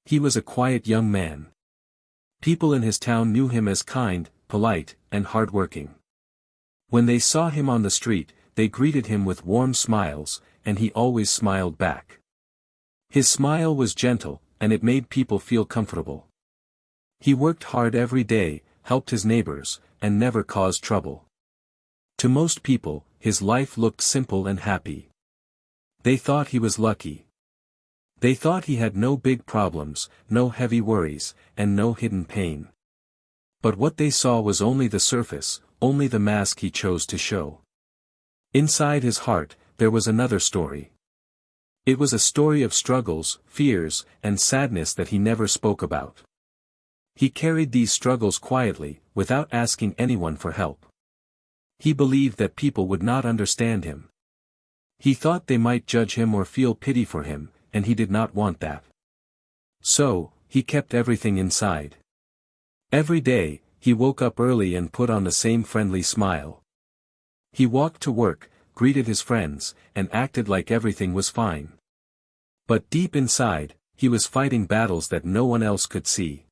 He was a quiet young man. People in his town knew him as kind, polite, and hardworking. When they saw him on the street, they greeted him with warm smiles, and he always smiled back. His smile was gentle, and it made people feel comfortable. He worked hard every day, helped his neighbors, and never caused trouble. To most people, his life looked simple and happy. They thought he was lucky. They thought he had no big problems, no heavy worries, and no hidden pain. But what they saw was only the surface, only the mask he chose to show. Inside his heart, there was another story. It was a story of struggles, fears, and sadness that he never spoke about. He carried these struggles quietly, without asking anyone for help. He believed that people would not understand him. He thought they might judge him or feel pity for him, and he did not want that. So, he kept everything inside. Every day, he woke up early and put on the same friendly smile. He walked to work, greeted his friends, and acted like everything was fine. But deep inside, he was fighting battles that no one else could see.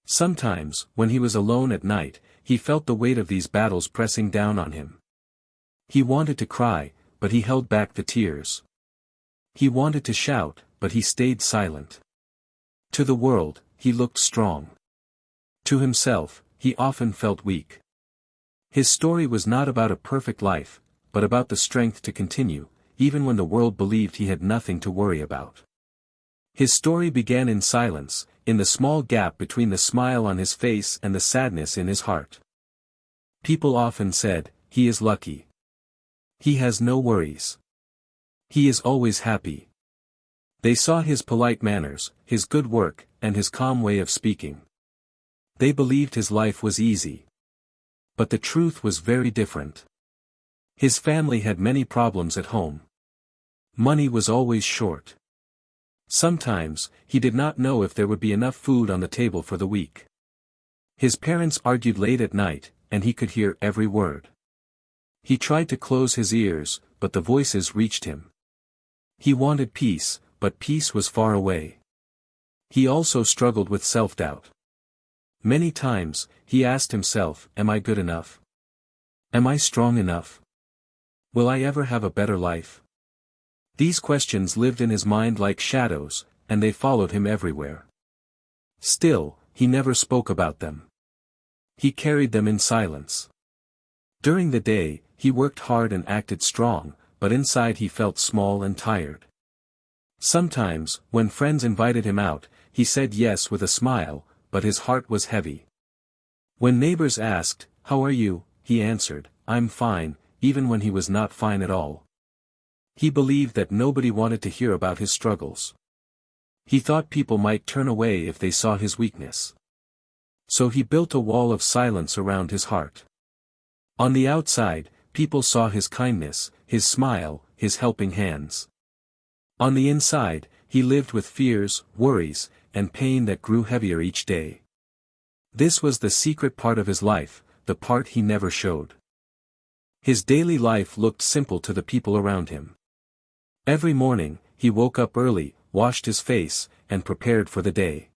Sometimes, when he was alone at night, he felt the weight of these battles pressing down on him. He wanted to cry, but he held back the tears. He wanted to shout, but he stayed silent. To the world, he looked strong. To himself, he often felt weak. His story was not about a perfect life, but about the strength to continue, even when the world believed he had nothing to worry about. His story began in silence, in the small gap between the smile on his face and the sadness in his heart. People often said, "He is lucky. He has no worries. He is always happy." They saw his polite manners, his good work, and his calm way of speaking. They believed his life was easy. But the truth was very different. His family had many problems at home. Money was always short. Sometimes, he did not know if there would be enough food on the table for the week. His parents argued late at night, and he could hear every word. He tried to close his ears, but the voices reached him. He wanted peace, but peace was far away. He also struggled with self-doubt. Many times, he asked himself, "Am I good enough? Am I strong enough? Will I ever have a better life?" These questions lived in his mind like shadows, and they followed him everywhere. Still, he never spoke about them. He carried them in silence. During the day, he worked hard and acted strong, but inside he felt small and tired. Sometimes, when friends invited him out, he said yes with a smile, but his heart was heavy. When neighbors asked, "How are you?" he answered, "I'm fine," even when he was not fine at all. He believed that nobody wanted to hear about his struggles. He thought people might turn away if they saw his weakness. So he built a wall of silence around his heart. On the outside, people saw his kindness, his smile, his helping hands. On the inside, he lived with fears, worries, and pain that grew heavier each day. This was the secret part of his life, the part he never showed. His daily life looked simple to the people around him. Every morning, he woke up early, washed his face, and prepared for the day.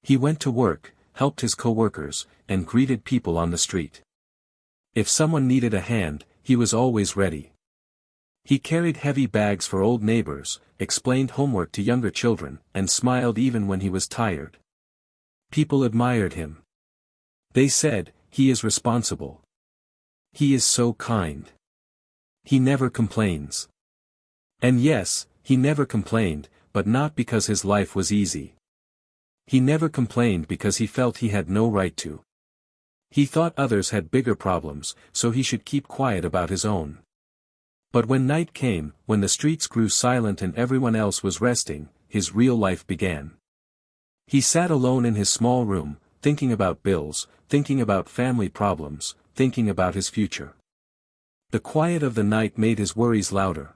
He went to work, helped his co-workers, and greeted people on the street. If someone needed a hand, he was always ready. He carried heavy bags for old neighbors, explained homework to younger children, and smiled even when he was tired. People admired him. They said, "He is responsible. He is so kind. He never complains." And yes, he never complained, but not because his life was easy. He never complained because he felt he had no right to. He thought others had bigger problems, so he should keep quiet about his own. But when night came, when the streets grew silent and everyone else was resting, his real life began. He sat alone in his small room, thinking about bills, thinking about family problems, thinking about his future. The quiet of the night made his worries louder.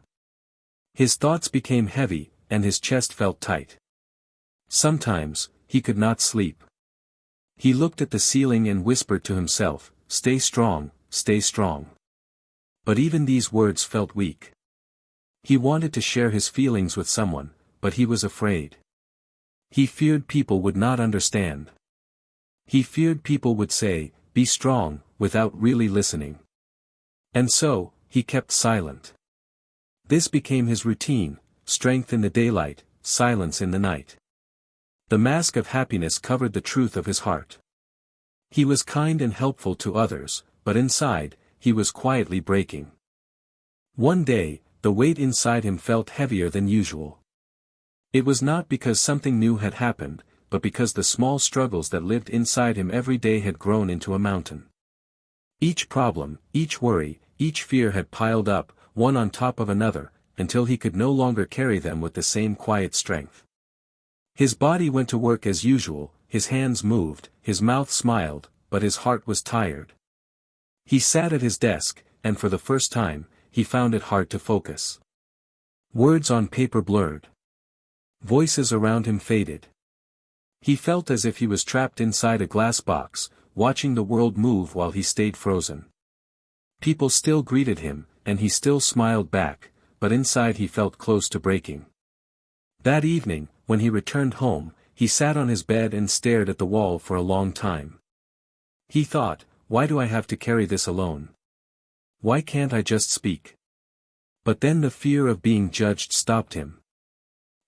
His thoughts became heavy, and his chest felt tight. Sometimes, he could not sleep. He looked at the ceiling and whispered to himself, "Stay strong, stay strong." But even these words felt weak. He wanted to share his feelings with someone, but he was afraid. He feared people would not understand. He feared people would say, "Be strong," without really listening. And so, he kept silent. This became his routine: strength in the daylight, silence in the night. The mask of happiness covered the truth of his heart. He was kind and helpful to others, but inside, he was quietly breaking. One day, the weight inside him felt heavier than usual. It was not because something new had happened, but because the small struggles that lived inside him every day had grown into a mountain. Each problem, each worry, each fear had piled up, one on top of another, until he could no longer carry them with the same quiet strength. His body went to work as usual, his hands moved, his mouth smiled, but his heart was tired. He sat at his desk, and for the first time, he found it hard to focus. Words on paper blurred. Voices around him faded. He felt as if he was trapped inside a glass box, watching the world move while he stayed frozen. People still greeted him, and he still smiled back, but inside he felt close to breaking. That evening, when he returned home, he sat on his bed and stared at the wall for a long time. He thought, "Why do I have to carry this alone? Why can't I just speak?" But then the fear of being judged stopped him.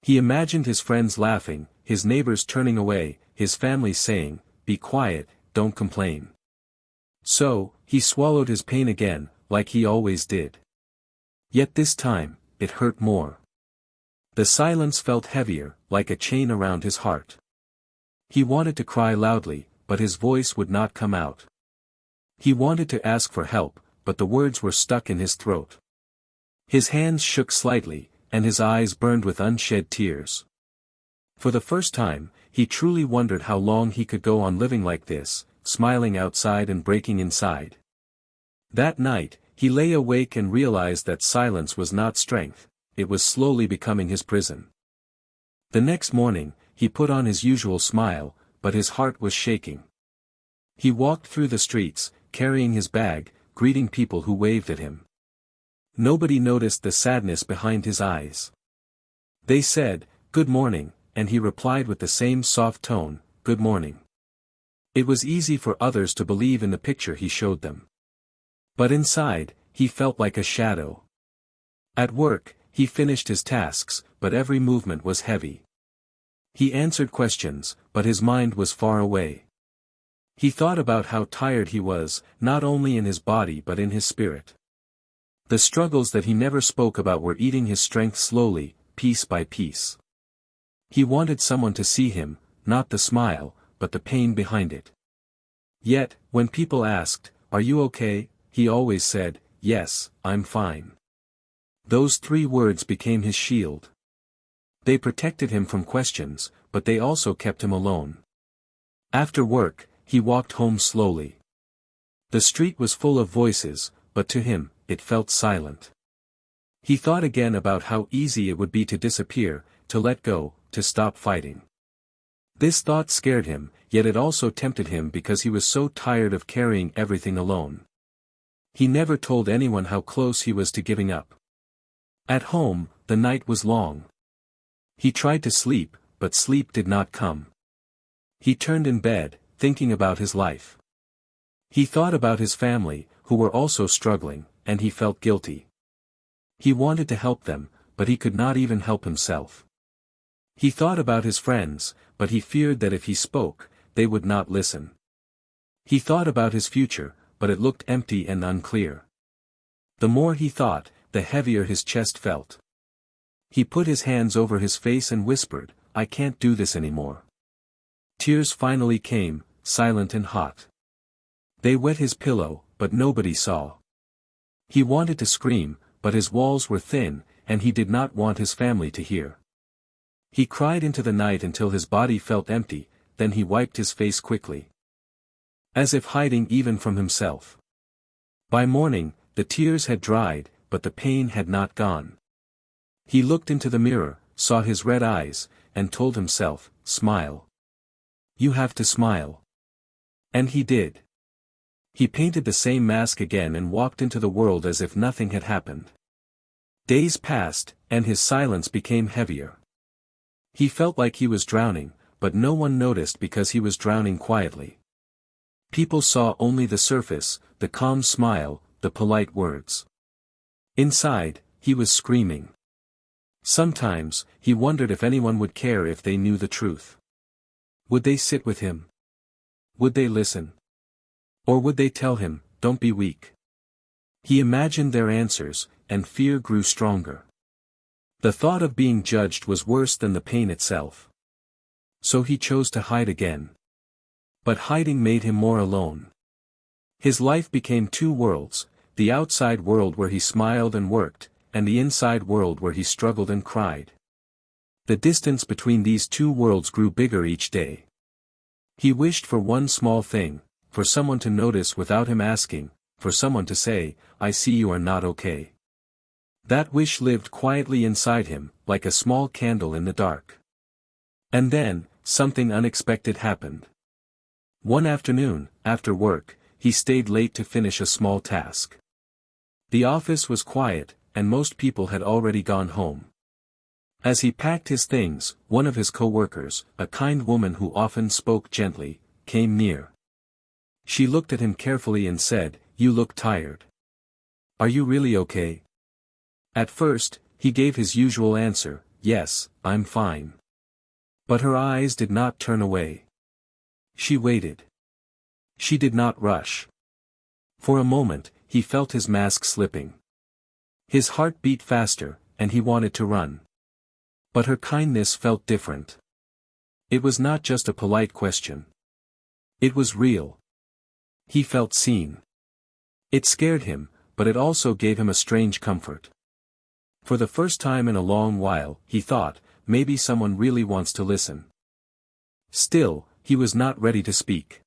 He imagined his friends laughing, his neighbors turning away, his family saying, "Be quiet, don't complain." So, he swallowed his pain again, like he always did. Yet this time, it hurt more. The silence felt heavier, like a chain around his heart. He wanted to cry loudly, but his voice would not come out. He wanted to ask for help, but the words were stuck in his throat. His hands shook slightly, and his eyes burned with unshed tears. For the first time, he truly wondered how long he could go on living like this, smiling outside and breaking inside. That night, he lay awake and realized that silence was not strength, it was slowly becoming his prison. The next morning, he put on his usual smile, but his heart was shaking. He walked through the streets, carrying his bag, greeting people who waved at him. Nobody noticed the sadness behind his eyes. They said, "Good morning," and he replied with the same soft tone, "Good morning." It was easy for others to believe in the picture he showed them. But inside, he felt like a shadow. At work, he finished his tasks, but every movement was heavy. He answered questions, but his mind was far away. He thought about how tired he was, not only in his body but in his spirit. The struggles that he never spoke about were eating his strength slowly, piece by piece. He wanted someone to see him, not the smile, but the pain behind it. Yet, when people asked, "Are you okay?" he always said, "Yes, I'm fine." Those 3 words became his shield. They protected him from questions, but they also kept him alone. After work, he walked home slowly. The street was full of voices, but to him, it felt silent. He thought again about how easy it would be to disappear, to let go, to stop fighting. This thought scared him, yet it also tempted him because he was so tired of carrying everything alone. He never told anyone how close he was to giving up. At home, the night was long. He tried to sleep, but sleep did not come. He turned in bed, thinking about his life. He thought about his family, who were also struggling, and he felt guilty. He wanted to help them, but he could not even help himself. He thought about his friends, but he feared that if he spoke, they would not listen. He thought about his future, but it looked empty and unclear. The more he thought, the heavier his chest felt. He put his hands over his face and whispered, "I can't do this anymore." Tears finally came, silent and hot. They wet his pillow, but nobody saw. He wanted to scream, but his walls were thin, and he did not want his family to hear. He cried into the night until his body felt empty, then he wiped his face quickly, as if hiding even from himself. By morning, the tears had dried, but the pain had not gone. He looked into the mirror, saw his red eyes, and told himself, "Smile. You have to smile." And he did. He painted the same mask again and walked into the world as if nothing had happened. Days passed, and his silence became heavier. He felt like he was drowning, but no one noticed because he was drowning quietly. People saw only the surface, the calm smile, the polite words. Inside, he was screaming. Sometimes, he wondered if anyone would care if they knew the truth. Would they sit with him? Would they listen? Or would they tell him, "Don't be weak"? He imagined their answers, and fear grew stronger. The thought of being judged was worse than the pain itself. So he chose to hide again. But hiding made him more alone. His life became two worlds, the outside world where he smiled and worked, and the inside world where he struggled and cried. The distance between these two worlds grew bigger each day. He wished for one small thing, for someone to notice without him asking, for someone to say, "I see you are not okay." That wish lived quietly inside him, like a small candle in the dark. And then, something unexpected happened. One afternoon, after work, he stayed late to finish a small task. The office was quiet, and most people had already gone home. As he packed his things, one of his co-workers, a kind woman who often spoke gently, came near. She looked at him carefully and said, "You look tired. Are you really okay?" At first, he gave his usual answer, "Yes, I'm fine." But her eyes did not turn away. She waited. She did not rush. For a moment, he felt his mask slipping. His heart beat faster, and he wanted to run. But her kindness felt different. It was not just a polite question. It was real. He felt seen. It scared him, but it also gave him a strange comfort. For the first time in a long while, he thought, maybe someone really wants to listen. Still, he was not ready to speak.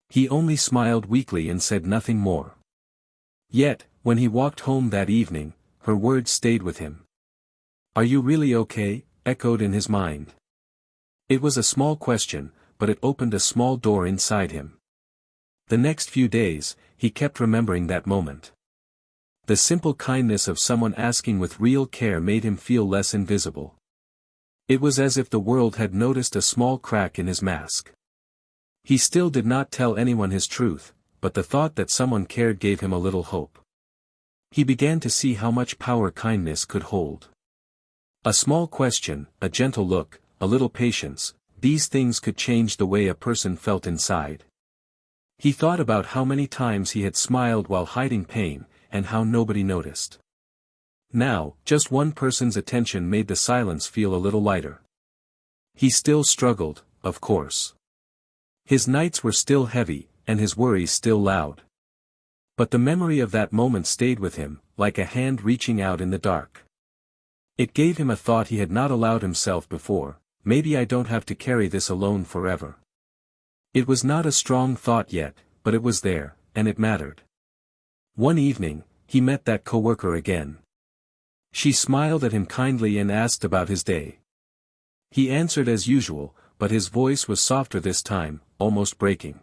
He only smiled weakly and said nothing more. Yet, when he walked home that evening, her words stayed with him. "Are you really okay?" echoed in his mind. It was a small question, but it opened a small door inside him. The next few days, he kept remembering that moment. The simple kindness of someone asking with real care made him feel less invisible. It was as if the world had noticed a small crack in his mask. He still did not tell anyone his truth, but the thought that someone cared gave him a little hope. He began to see how much power kindness could hold. A small question, a gentle look, a little patience, these things could change the way a person felt inside. He thought about how many times he had smiled while hiding pain, and how nobody noticed. Now, just one person's attention made the silence feel a little lighter. He still struggled, of course. His nights were still heavy, and his worries still loud. But the memory of that moment stayed with him, like a hand reaching out in the dark. It gave him a thought he had not allowed himself before: maybe I don't have to carry this alone forever. It was not a strong thought yet, but it was there, and it mattered. One evening, he met that coworker again. She smiled at him kindly and asked about his day. He answered as usual, but his voice was softer this time, almost breaking.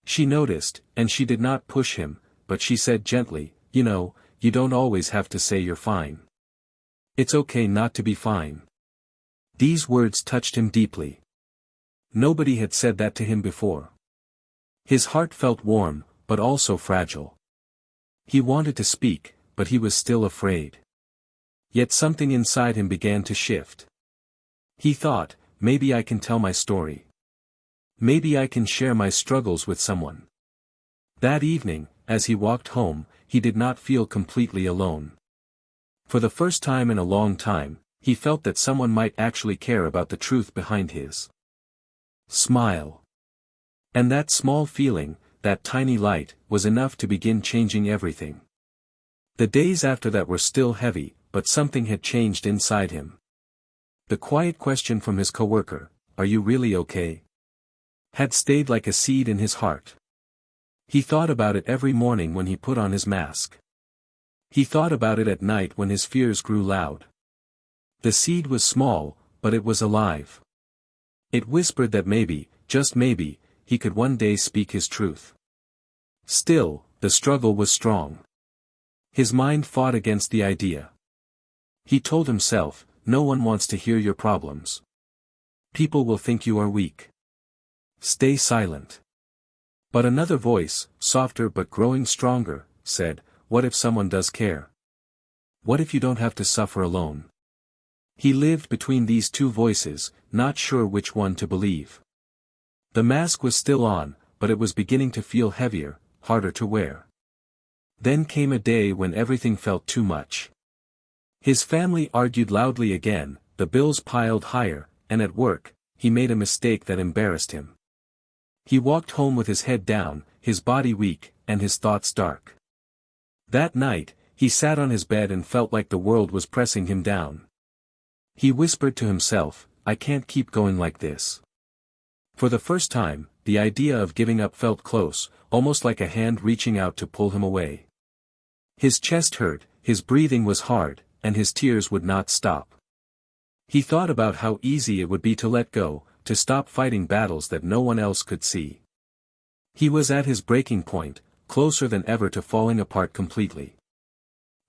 She noticed, and she did not push him, but she said gently, "You know, you don't always have to say you're fine. It's okay not to be fine." These words touched him deeply. Nobody had said that to him before. His heart felt warm, but also fragile. He wanted to speak, but he was still afraid. Yet something inside him began to shift. He thought, maybe I can tell my story. Maybe I can share my struggles with someone. That evening, as he walked home, he did not feel completely alone. For the first time in a long time, he felt that someone might actually care about the truth behind his smile. And that small feeling, that tiny light, was enough to begin changing everything. The days after that were still heavy, but something had changed inside him. The quiet question from his coworker, "Are you really okay?" had stayed like a seed in his heart. He thought about it every morning when he put on his mask. He thought about it at night when his fears grew loud. The seed was small, but it was alive. It whispered that maybe, just maybe, he could one day speak his truth. Still, the struggle was strong. His mind fought against the idea. He told himself, no one wants to hear your problems. People will think you are weak. Stay silent. But another voice, softer but growing stronger, said, what if someone does care? What if you don't have to suffer alone? He lived between these two voices, not sure which one to believe. The mask was still on, but it was beginning to feel heavier, harder to wear. Then came a day when everything felt too much. His family argued loudly again, the bills piled higher, and at work, he made a mistake that embarrassed him. He walked home with his head down, his body weak, and his thoughts dark. That night, he sat on his bed and felt like the world was pressing him down. He whispered to himself, I can't keep going like this. For the first time, the idea of giving up felt close, almost like a hand reaching out to pull him away. His chest hurt, his breathing was hard, and his tears would not stop. He thought about how easy it would be to let go, to stop fighting battles that no one else could see. He was at his breaking point, closer than ever to falling apart completely.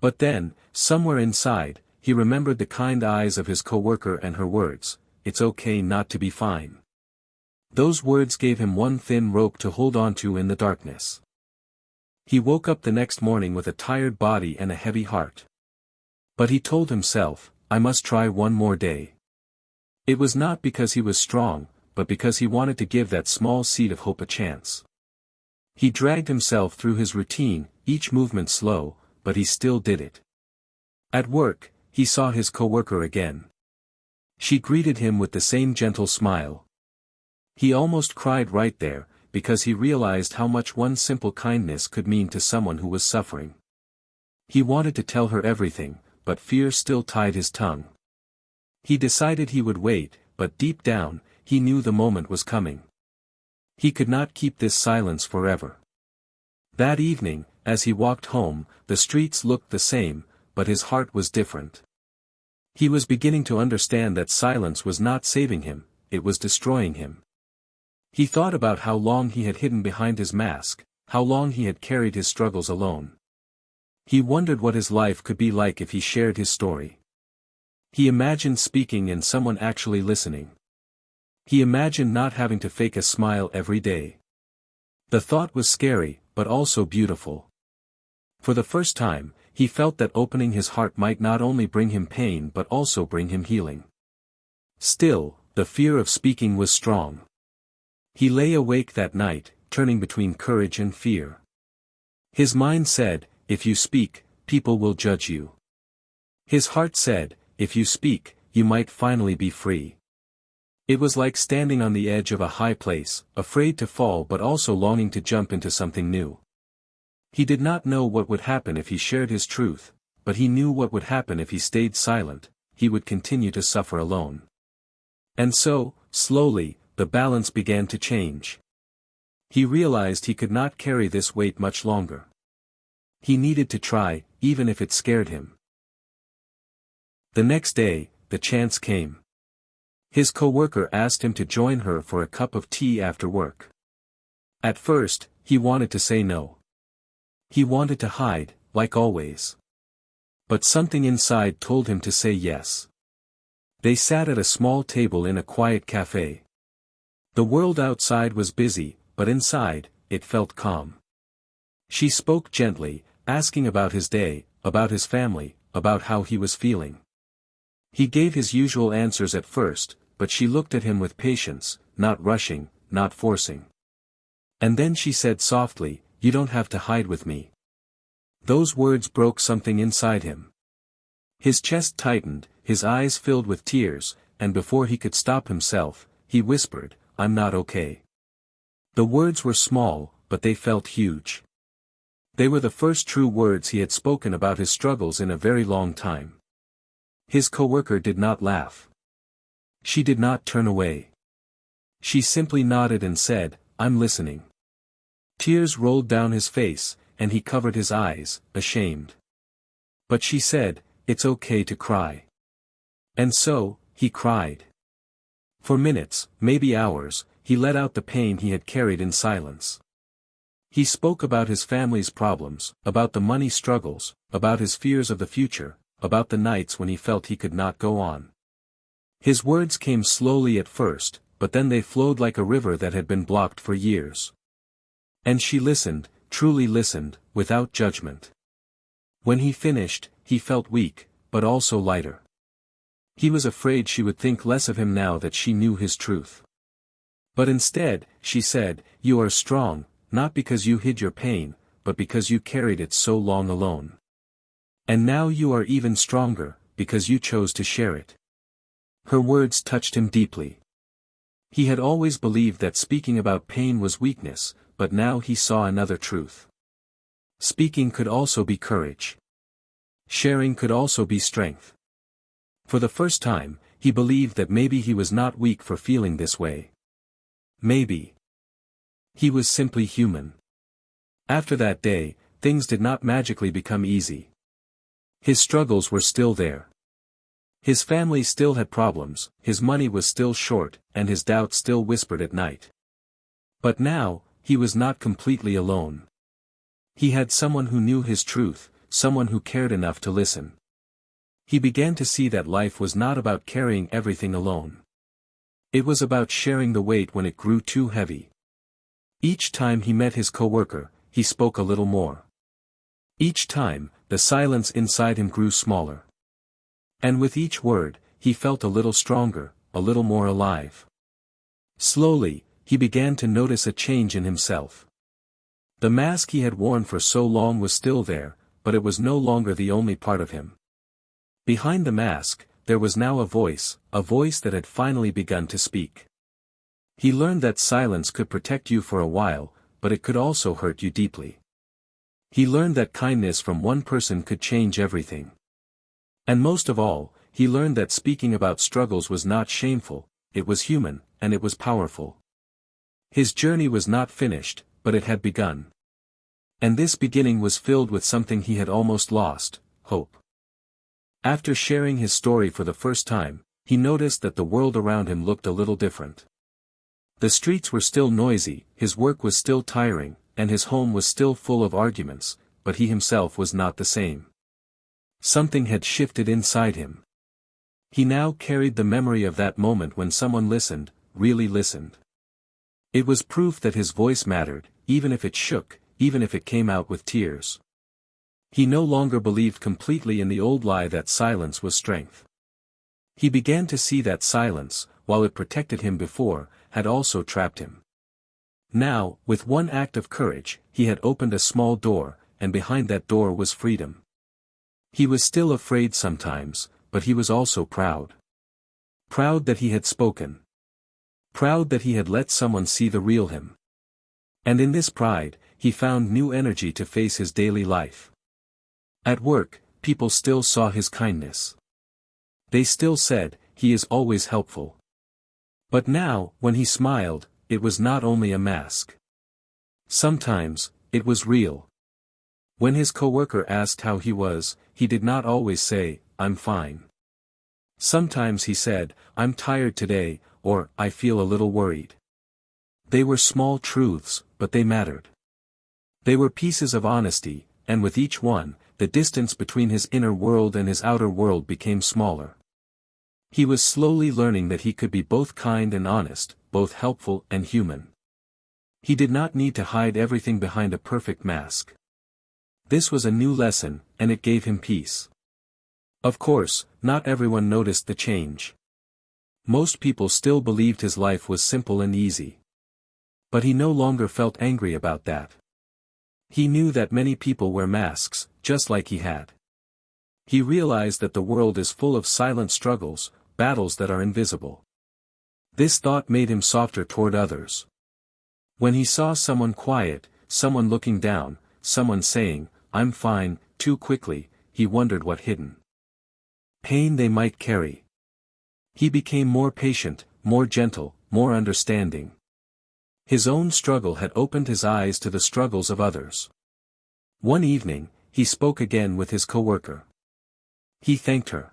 But then, somewhere inside, he remembered the kind eyes of his coworker and her words, it's okay not to be fine. Those words gave him one thin rope to hold on to in the darkness. He woke up the next morning with a tired body and a heavy heart. But he told himself, I must try one more day. It was not because he was strong, but because he wanted to give that small seed of hope a chance. He dragged himself through his routine, each movement slow, but he still did it. At work, he saw his coworker again. She greeted him with the same gentle smile. He almost cried right there, because he realized how much one simple kindness could mean to someone who was suffering. He wanted to tell her everything, but fear still tied his tongue. He decided he would wait, but deep down, he knew the moment was coming. He could not keep this silence forever. That evening, as he walked home, the streets looked the same, but his heart was different. He was beginning to understand that silence was not saving him, it was destroying him. He thought about how long he had hidden behind his mask, how long he had carried his struggles alone. He wondered what his life could be like if he shared his story. He imagined speaking and someone actually listening. He imagined not having to fake a smile every day. The thought was scary, but also beautiful. For the first time, he felt that opening his heart might not only bring him pain but also bring him healing. Still, the fear of speaking was strong. He lay awake that night, turning between courage and fear. His mind said, if you speak, people will judge you. His heart said, if you speak, you might finally be free. It was like standing on the edge of a high place, afraid to fall but also longing to jump into something new. He did not know what would happen if he shared his truth, but he knew what would happen if he stayed silent, he would continue to suffer alone. And so, slowly, the balance began to change. He realized he could not carry this weight much longer. He needed to try, even if it scared him. The next day, the chance came. His coworker asked him to join her for a cup of tea after work. At first, he wanted to say no. He wanted to hide, like always. But something inside told him to say yes. They sat at a small table in a quiet cafe. The world outside was busy, but inside, it felt calm. She spoke gently, asking about his day, about his family, about how he was feeling. He gave his usual answers at first, but she looked at him with patience, not rushing, not forcing. And then she said softly, "You don't have to hide with me." Those words broke something inside him. His chest tightened, his eyes filled with tears, and before he could stop himself, he whispered, "I'm not okay." The words were small, but they felt huge. They were the first true words he had spoken about his struggles in a very long time. His coworker did not laugh. She did not turn away. She simply nodded and said, "I'm listening." Tears rolled down his face, and he covered his eyes, ashamed. But she said, "It's okay to cry." And so, he cried. For minutes, maybe hours, he let out the pain he had carried in silence. He spoke about his family's problems, about the money struggles, about his fears of the future, about the nights when he felt he could not go on. His words came slowly at first, but then they flowed like a river that had been blocked for years. And she listened, truly listened, without judgment. When he finished, he felt weak, but also lighter. He was afraid she would think less of him now that she knew his truth. But instead, she said, "You are strong, not because you hid your pain, but because you carried it so long alone. And now you are even stronger, because you chose to share it." Her words touched him deeply. He had always believed that speaking about pain was weakness, but now he saw another truth. Speaking could also be courage. Sharing could also be strength. For the first time, he believed that maybe he was not weak for feeling this way. Maybe he was simply human. After that day, things did not magically become easy. His struggles were still there. His family still had problems, his money was still short, and his doubts still whispered at night. But now, he was not completely alone. He had someone who knew his truth, someone who cared enough to listen. He began to see that life was not about carrying everything alone. It was about sharing the weight when it grew too heavy. Each time he met his coworker, he spoke a little more. Each time, the silence inside him grew smaller. And with each word, he felt a little stronger, a little more alive. Slowly, he began to notice a change in himself. The mask he had worn for so long was still there, but it was no longer the only part of him. Behind the mask, there was now a voice that had finally begun to speak. He learned that silence could protect you for a while, but it could also hurt you deeply. He learned that kindness from one person could change everything. And most of all, he learned that speaking about struggles was not shameful, it was human, and it was powerful. His journey was not finished, but it had begun. And this beginning was filled with something he had almost lost: hope. After sharing his story for the first time, he noticed that the world around him looked a little different. The streets were still noisy, his work was still tiring, and his home was still full of arguments, but he himself was not the same. Something had shifted inside him. He now carried the memory of that moment when someone listened, really listened. It was proof that his voice mattered, even if it shook, even if it came out with tears. He no longer believed completely in the old lie that silence was strength. He began to see that silence, while it protected him before, had also trapped him. Now, with one act of courage, he had opened a small door, and behind that door was freedom. He was still afraid sometimes, but he was also proud. Proud that he had spoken. Proud that he had let someone see the real him. And in this pride, he found new energy to face his daily life. At work, people still saw his kindness. They still said, "He is always helpful." But now, when he smiled, it was not only a mask. Sometimes, it was real. When his coworker asked how he was, he did not always say, "I'm fine." Sometimes he said, "I'm tired today," or "I feel a little worried." They were small truths, but they mattered. They were pieces of honesty, and with each one, the distance between his inner world and his outer world became smaller. He was slowly learning that he could be both kind and honest, both helpful and human. He did not need to hide everything behind a perfect mask. This was a new lesson, and it gave him peace. Of course, not everyone noticed the change. Most people still believed his life was simple and easy. But he no longer felt angry about that. He knew that many people wear masks, just like he had. He realized that the world is full of silent struggles, battles that are invisible. This thought made him softer toward others. When he saw someone quiet, someone looking down, someone saying, "I'm fine," too quickly, he wondered what hidden pain they might carry. He became more patient, more gentle, more understanding. His own struggle had opened his eyes to the struggles of others. One evening, he spoke again with his coworker. He thanked her.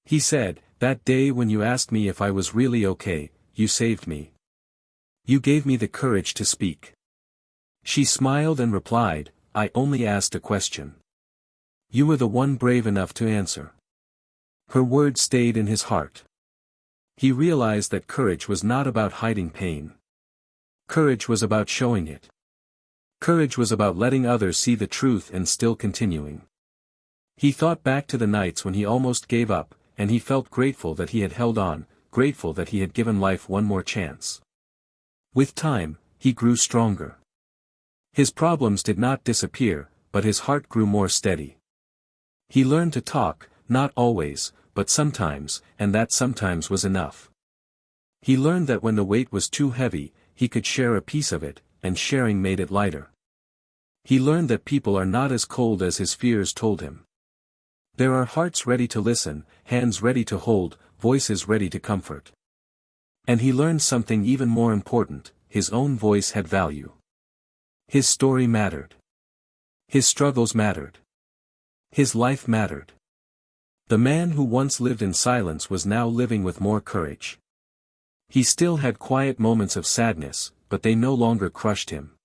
He said, "That day when you asked me if I was really okay, you saved me. You gave me the courage to speak." She smiled and replied, "I only asked a question. You were the one brave enough to answer." Her words stayed in his heart. He realized that courage was not about hiding pain. Courage was about showing it. Courage was about letting others see the truth and still continuing. He thought back to the nights when he almost gave up, and he felt grateful that he had held on, grateful that he had given life one more chance. With time, he grew stronger. His problems did not disappear, but his heart grew more steady. He learned to talk, not always, but sometimes, and that sometimes was enough. He learned that when the weight was too heavy, he could share a piece of it, and sharing made it lighter. He learned that people are not as cold as his fears told him. There are hearts ready to listen, hands ready to hold, voices ready to comfort. And he learned something even more important: his own voice had value. His story mattered. His struggles mattered. His life mattered. The man who once lived in silence was now living with more courage. He still had quiet moments of sadness, but they no longer crushed him.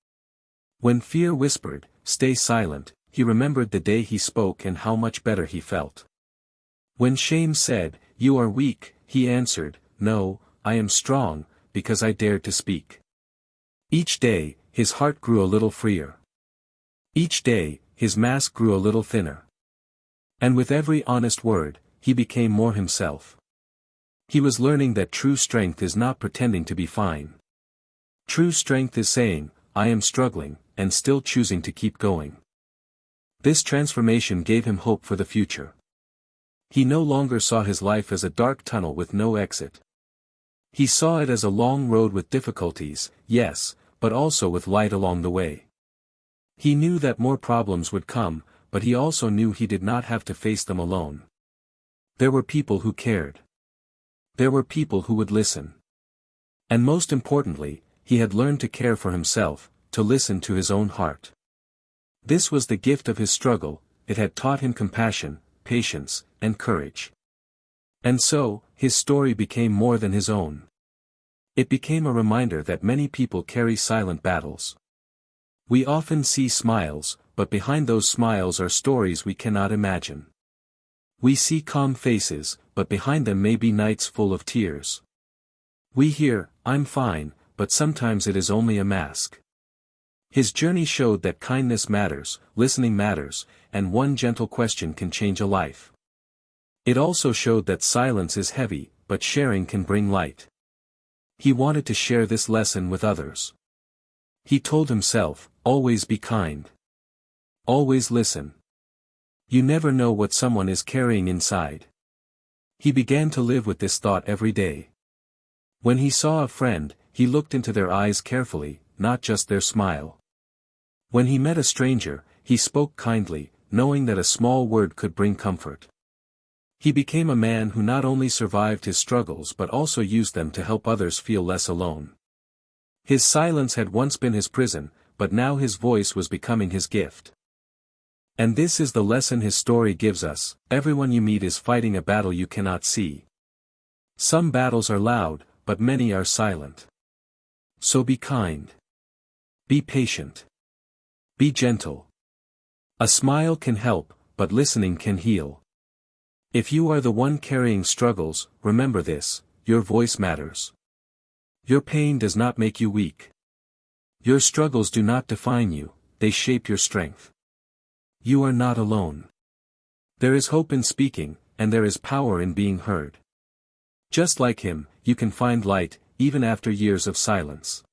When fear whispered, "Stay silent," he remembered the day he spoke and how much better he felt. When shame said, "You are weak," he answered, "No, I am strong, because I dared to speak." Each day, his heart grew a little freer. Each day, his mask grew a little thinner. And with every honest word, he became more himself. He was learning that true strength is not pretending to be fine. True strength is saying, "I am struggling," and still choosing to keep going. This transformation gave him hope for the future. He no longer saw his life as a dark tunnel with no exit. He saw it as a long road with difficulties, yes, but also with light along the way. He knew that more problems would come, but he also knew he did not have to face them alone. There were people who cared. There were people who would listen. And most importantly, he had learned to care for himself, to listen to his own heart. This was the gift of his struggle. It had taught him compassion, patience, and courage. And so, his story became more than his own. It became a reminder that many people carry silent battles. We often see smiles, but behind those smiles are stories we cannot imagine. We see calm faces, but behind them may be nights full of tears. We hear, "I'm fine," but sometimes it is only a mask. His journey showed that kindness matters, listening matters, and one gentle question can change a life. It also showed that silence is heavy, but sharing can bring light. He wanted to share this lesson with others. He told himself, always be kind. Always listen. You never know what someone is carrying inside. He began to live with this thought every day. When he saw a friend, he looked into their eyes carefully, not just their smile. When he met a stranger, he spoke kindly, knowing that a small word could bring comfort. He became a man who not only survived his struggles but also used them to help others feel less alone. His silence had once been his prison, but now his voice was becoming his gift. And this is the lesson his story gives us: everyone you meet is fighting a battle you cannot see. Some battles are loud, but many are silent. So be kind. Be patient. Be gentle. A smile can help, but listening can heal. If you are the one carrying struggles, remember this: your voice matters. Your pain does not make you weak. Your struggles do not define you, they shape your strength. You are not alone. There is hope in speaking, and there is power in being heard. Just like him, you can find light, even after years of silence.